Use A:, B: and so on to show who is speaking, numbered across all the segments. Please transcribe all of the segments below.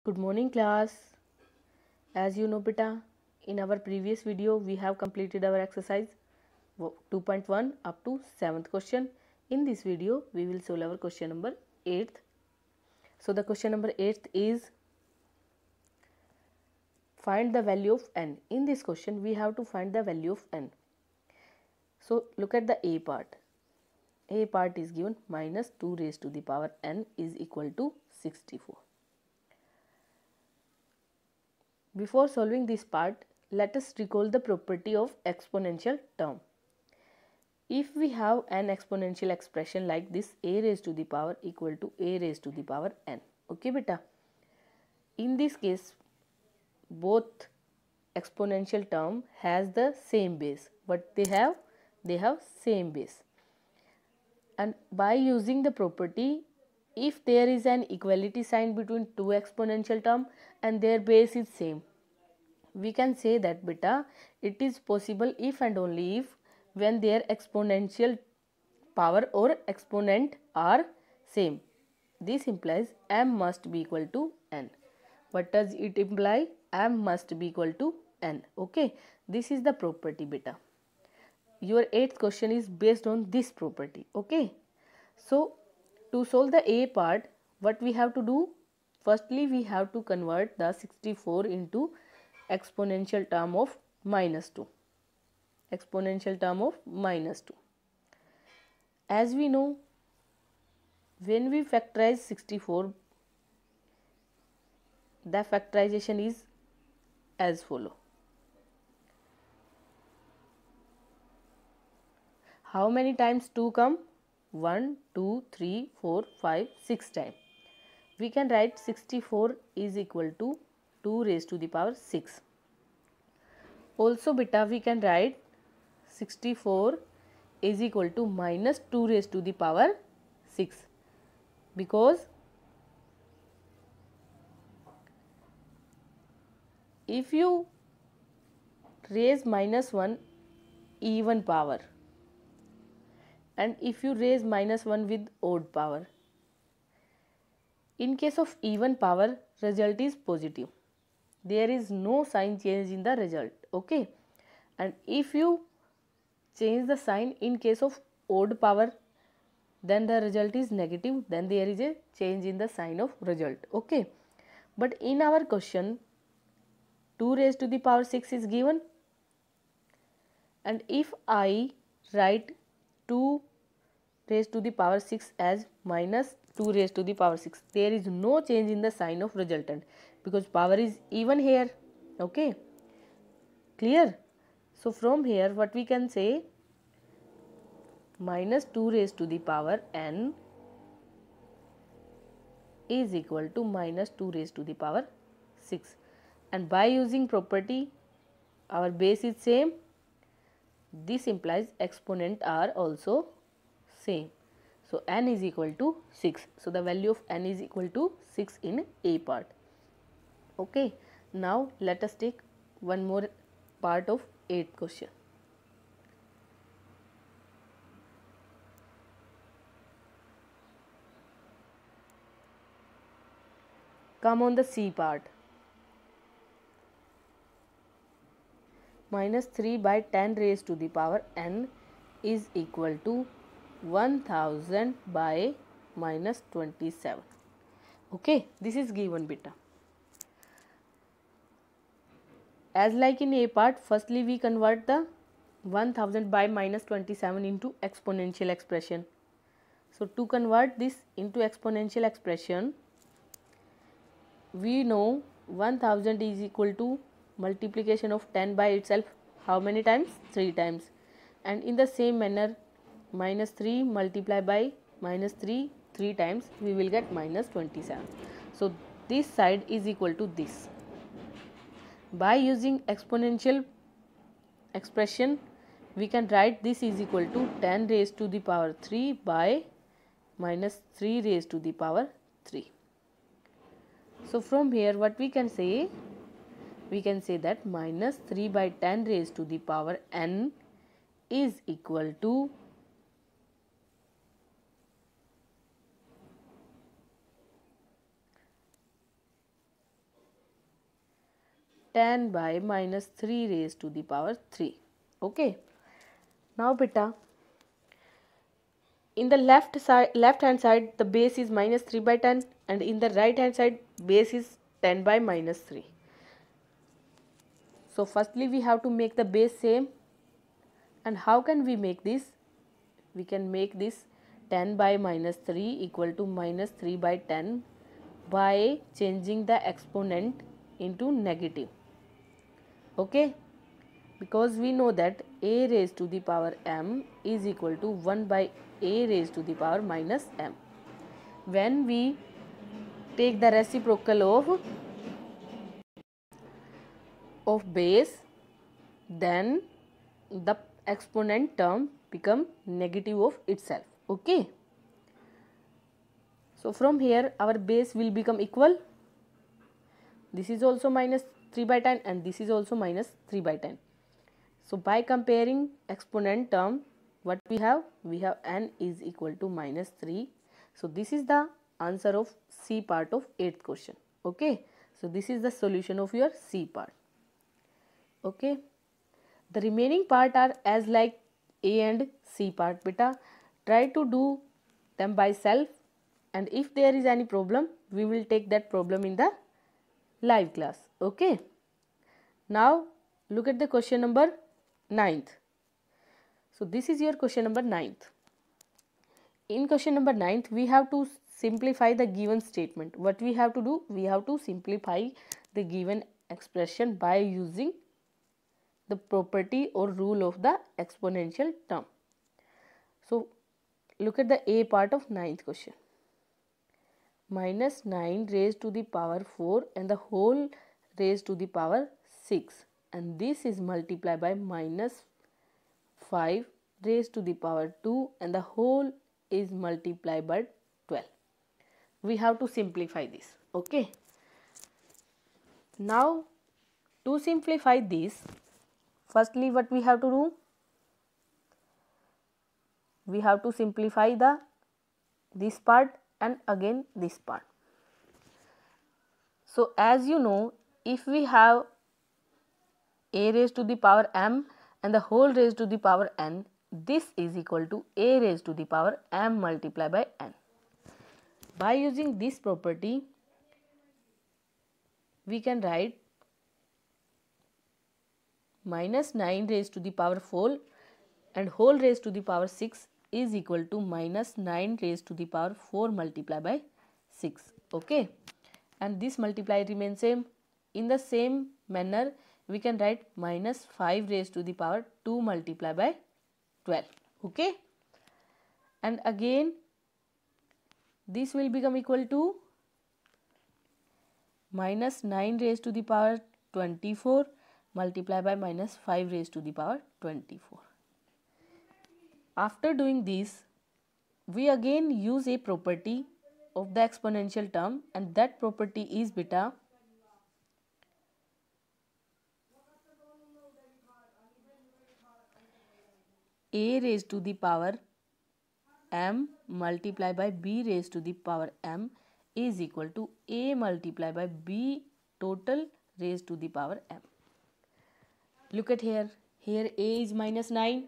A: Good morning class. As you know beta, in our previous video we have completed our exercise 2.1 up to 7th question. In this video we will solve our question number 8th. So the question number 8th is find the value of n. In this question we have to find the value of n. So look at the A part. A part is given minus 2 raised to the power n is equal to 64. Before solving this part, let us recall the property of exponential term. If we have an exponential expression like this, a raised to the power equal to a raised to the power n. Okay beta. In this case, both exponential term has the same base. What they have? They have same base. And by using the property, if there is an equality sign between two exponential term and their base is same, we can say that beta it is possible if and only if when their exponential power or exponent are same. This implies m must be equal to n. What does it imply? M must be equal to n. Okay, this is the property beta. Your 8th question is based on this property. Okay, so to solve the A part, what we have to do? Firstly, we have to convert the 64 into exponential term of minus 2. Exponential term of minus 2. As we know, when we factorize 64, the factorization is as follow. How many times 2 come? 1, 2, 3, 4, 5, 6 times. We can write 64 is equal to 2 raised to the power 6. Also beta we can write 64 is equal to minus 2 raised to the power 6, because if you raise minus 1 even power and if you raise minus 1 with odd power, in case of even power result is positive. There is no sign change in the result. Okay, and if you change the sign in case of odd power, then the result is negative, then there is a change in the sign of result. Okay, but in our question 2 raised to the power 6 is given, and if I write 2 raised to the power 6 as minus 2 raised to the power 6, there is no change in the sign of resultant because power is even here. Okay, clear? So from here what we can say, minus 2 raised to the power n is equal to minus 2 raised to the power 6, and by using property our base is same. This implies exponent are also same. So n is equal to 6. So the value of n is equal to 6 in A part. Okay, now let us take one more part of 8th question. Come on the C part. Minus 3 by 10 raised to the power n is equal to 1000 by minus 27. Okay, this is given beta. As like in A part, firstly we convert the 1000 by minus 27 into exponential expression. So to convert this into exponential expression, we know 1000 is equal to multiplication of 10 by itself. How many times? 3 times. And in the same manner, minus 3 multiplied by minus 3 3 times, we will get minus 27. So this side is equal to this. By using exponential expression, we can write this is equal to 10 raised to the power 3 by minus 3 raised to the power 3. So from here what we can say? We can say that minus 3 by 10 raised to the power n is equal to 10 by minus 3 raised to the power 3. Okay. Now beta, in the left hand side the base is minus 3 by 10, and in the right hand side base is 10 by minus 3. So firstly we have to make the base same. And how can we make this? We can make this 10 by minus 3 equal to minus 3 by 10 by changing the exponent into negative. Okay, because we know that a raised to the power m is equal to 1 by a raised to the power minus m. When we take the reciprocal of base, then the exponent term become negative of itself. Okay, so from here our base will become equal. This is also minus 3 by 10 and this is also minus 3 by 10. So by comparing exponent term, what we have? We have n is equal to minus 3. So this is the answer of C part of 8th question. Okay, so this is the solution of your C part. Okay, the remaining part are as like A and C part. Beta, try to do them by self, and if there is any problem we will take that problem in the live class. Okay, now look at the question number 9th. So this is your question number 9th. In question number 9th we have to simplify the given statement. What we have to do? We have to simplify the given expression by using the property or rule of the exponential term. So look at the A part of 9th question. Minus 9 raised to the power 4 and the whole raised to the power 6, and this is multiplied by minus 5 raised to the power 2 and the whole is multiplied by 12. We have to simplify this. Okay, now to simplify this, firstly what we have to do? We have to simplify this part and again this part. So as you know, if we have a raised to the power m and the whole raised to the power n, this is equal to a raised to the power m multiplied by n. By using this property, we can write minus 9 raised to the power 4 and whole raised to the power 6 is equal to minus 9 raised to the power 4 multiplied by 6. Okay, and this multiply remains same. In the same manner we can write minus 5 raised to the power 2 multiplied by 12. Okay, and again this will become equal to minus 9 raised to the power 24 multiplied by minus 5 raised to the power 24. After doing this, we again use a property of the exponential term, and that property is beta a raised to the power m multiplied by b raised to the power m is equal to a multiplied by b total raised to the power m. Look at here. Here a is minus 9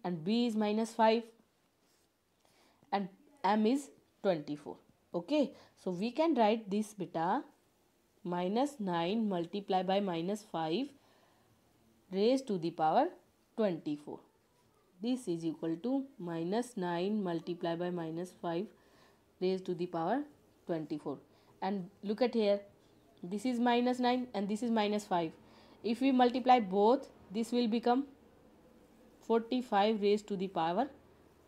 A: and b is minus 5 and m is 24. Okay, so we can write this beta minus 9 multiplied by minus 5 raised to the power 24. This is equal to minus 9 multiplied by minus 5 raised to the power 24. And look at here, this is minus 9 and this is minus 5. If we multiply both, this will become 45 raised to the power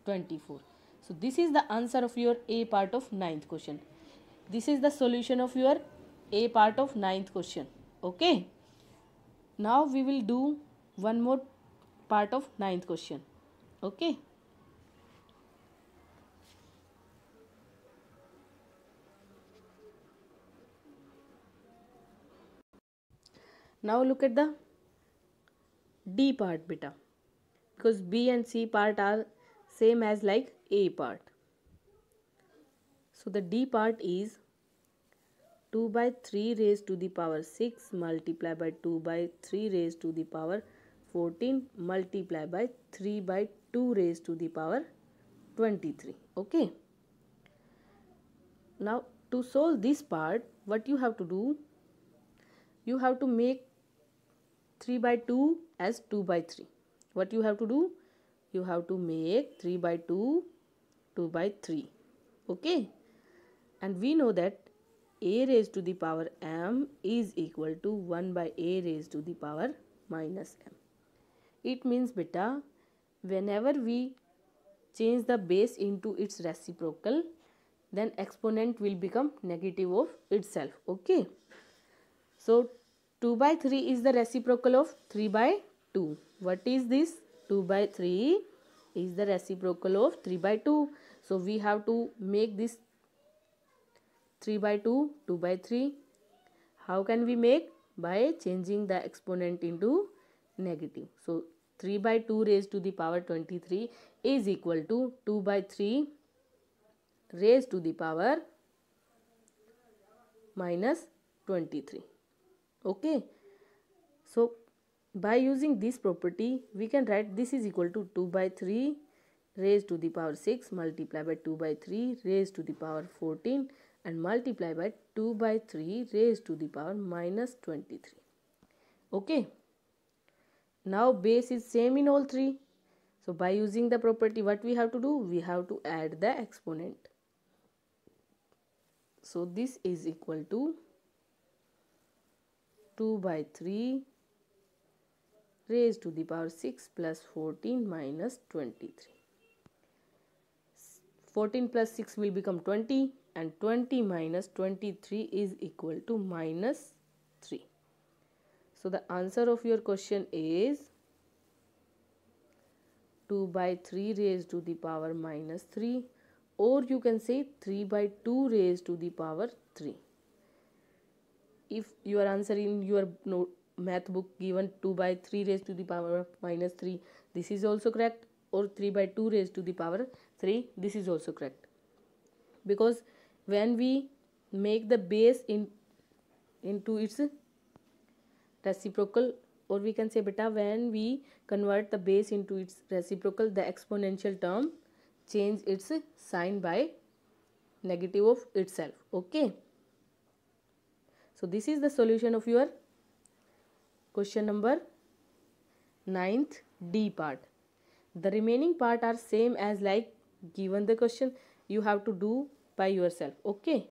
A: 24. So this is the answer of your A part of 9th question. This is the solution of your A part of 9th question. Okay, now we will do one more part of 9th question. Okay, now look at the D part beta, because B and C part are same as like A part. So the D part is 2 by 3 raised to the power 6 multiplied by 2 by 3 raised to the power 14 multiplied by 3 by 2 raised to the power 23. Okay. Now to solve this part, what you have to do, you have to make 3 by 2 as 2 by 3. What you have to do, you have to make 3 by 2 2 by 3. Okay. And we know that a raised to the power m is equal to 1 by a raised to the power minus m. It means beta, whenever we change the base into its reciprocal, then exponent will become negative of itself. Okay. So 2 by 3 is the reciprocal of 3 by 2. What is this? 2 by 3 is the reciprocal of 3 by 2. So we have to make this 3 by 2 2 by 3. How can we make? By changing the exponent into negative. So 3 by 2 raised to the power 23 is equal to 2 by 3 raised to the power minus 23. Okay. So by using this property, we can write this is equal to 2 by 3 raised to the power 6 multiplied by 2 by 3 raised to the power 14 and multiply by 2 by 3 raised to the power minus 23. Okay. Now base is same in all three. So by using the property, what we have to do? We have to add the exponent. So this is equal to 2 by 3 raised to the power 6 plus 14 minus 23. 14 plus 6 will become 20 and 20 minus 23 is equal to minus 3. So the answer of your question is 2 by 3 raised to the power minus 3, or you can say 3 by 2 raised to the power 3. If your answer in your math book given 2 by 3 raised to the power minus 3, this is also correct, or 3 by 2 raised to the power 3, this is also correct. Because when we make the base into its reciprocal, or we can say beta, when we convert the base into its reciprocal, the exponential term change its sign by negative of itself. Okay. So this is the solution of your question number 9th D part. The remaining part are same as like given the question, you have to do by yourself. Okay.